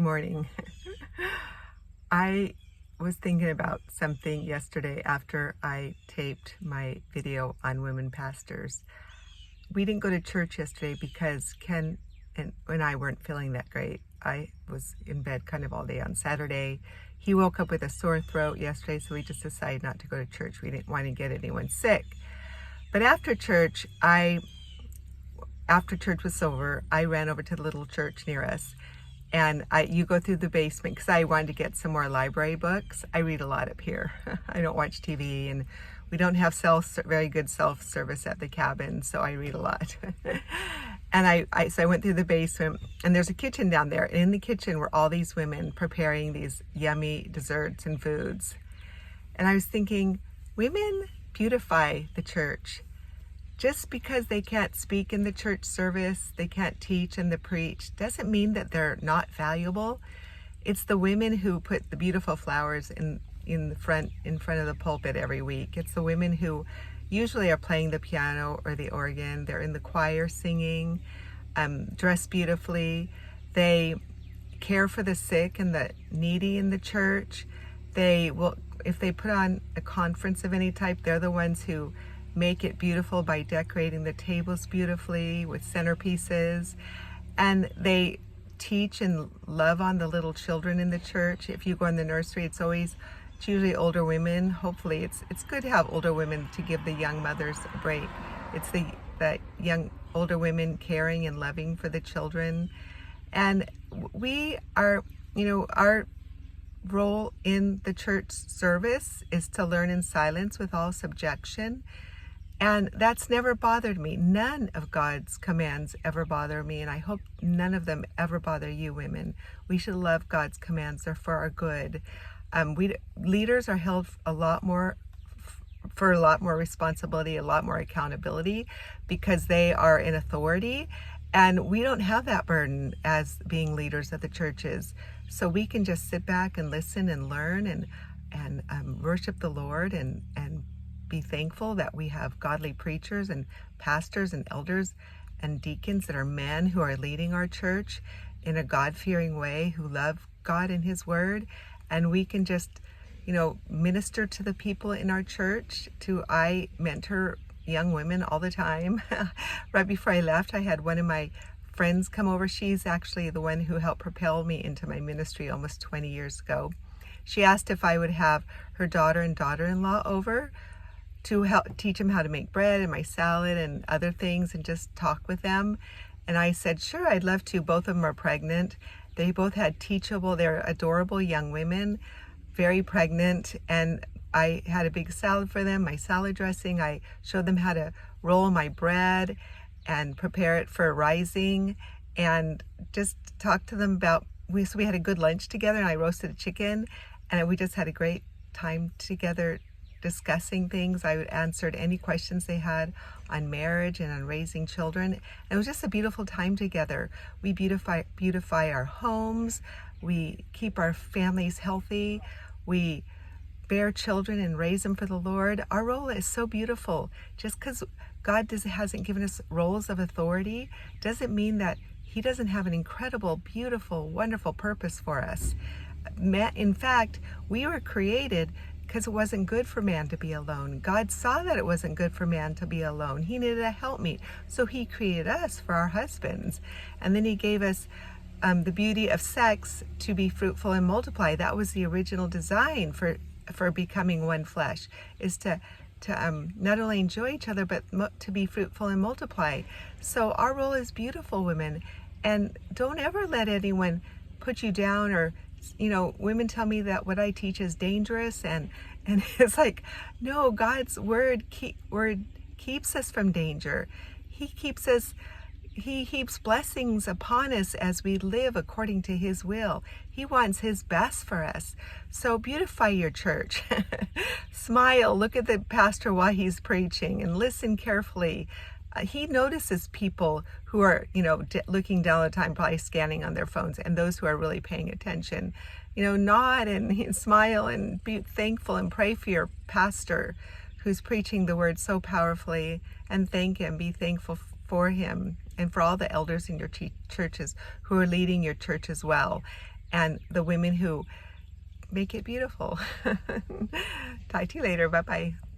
Morning. I was thinking about something yesterday after I taped my video on women pastors. We didn't go to church yesterday because Ken and I weren't feeling that great. I was in bed kind of all day on Saturday. He woke up with a sore throat yesterday, so we just decided not to go to church. We didn't want to get anyone sick. But after church was over, I ran over to the little church near us. And you go through the basement because I wanted to get some more library books. I read a lot up here. I don't watch TV, and we don't have very good self-service at the cabin, so I read a lot. And so I went through the basement, and there's a kitchen down there. And in the kitchen were all these women preparing these yummy desserts and foods. And I was thinking, women beautify the church. Just because they can't speak in the church service, they can't teach and preach, doesn't mean that they're not valuable. It's the women who put the beautiful flowers in front of the pulpit every week. It's the women who usually are playing the piano or the organ. They're in the choir singing, dressed beautifully. They care for the sick and the needy in the church. They will, if they put on a conference of any type, they're the ones who make it beautiful by decorating the tables beautifully with centerpieces. And they teach and love on the little children in the church. If you go in the nursery, it's usually older women. Hopefully it's good to have older women to give the young mothers a break. It's the young older women caring and loving for the children. And we are, our role in the church service is to learn in silence with all subjection. And that's never bothered me. None of God's commands ever bother me, and I hope none of them ever bother you women. We should love God's commands. They're for our good. Leaders are held for a lot more responsibility, a lot more accountability, because they are in authority, and we don't have that burden as being leaders of the churches. So we can just sit back and listen and learn and worship the Lord and be thankful that we have godly preachers and pastors and elders and deacons that are men who are leading our church in a God-fearing way, who love God and His Word. And we can just, minister to the people in our church. I mentor young women all the time. Right before I left, I had one of my friends come over. She's actually the one who helped propel me into my ministry almost 20 years ago. She asked if I would have her daughter and daughter-in-law over to help teach them how to make bread and my salad and other things and just talk with them. And I said, sure, I'd love to. Both of them are pregnant. They both had they're adorable young women, very pregnant. And I had a big salad for them, my salad dressing. I showed them how to roll my bread and prepare it for rising, and just talk to them about, so we had a good lunch together, and I roasted a chicken, and we just had a great time together discussing things. I answered any questions they had on marriage and on raising children. And it was just a beautiful time together. We beautify our homes. We keep our families healthy. We bear children and raise them for the Lord. Our role is so beautiful. Just because God hasn't given us roles of authority doesn't mean that He doesn't have an incredible, beautiful, wonderful purpose for us. In fact, we were created because it wasn't good for man to be alone. God saw that it wasn't good for man to be alone. He needed a helpmeet. So He created us for our husbands. And then He gave us the beauty of sex to be fruitful and multiply. That was the original design for becoming one flesh, is to not only enjoy each other, but to be fruitful and multiply. So our role is beautiful, women. And don't ever let anyone put you down, or women tell me that what I teach is dangerous, and it's like, no, God's word keeps us from danger. He heaps blessings upon us as we live according to His will. He wants His best for us. So beautify your church. Smile, look at the pastor while he's preaching, and listen carefully. He notices people who are, looking down the time, probably scanning on their phones, and those who are really paying attention. Nod and smile and be thankful and pray for your pastor who's preaching the word so powerfully, and thank Him. Be thankful for him and for all the elders in your churches who are leading your church as well. and the women who make it beautiful. Talk to you later. Bye-bye.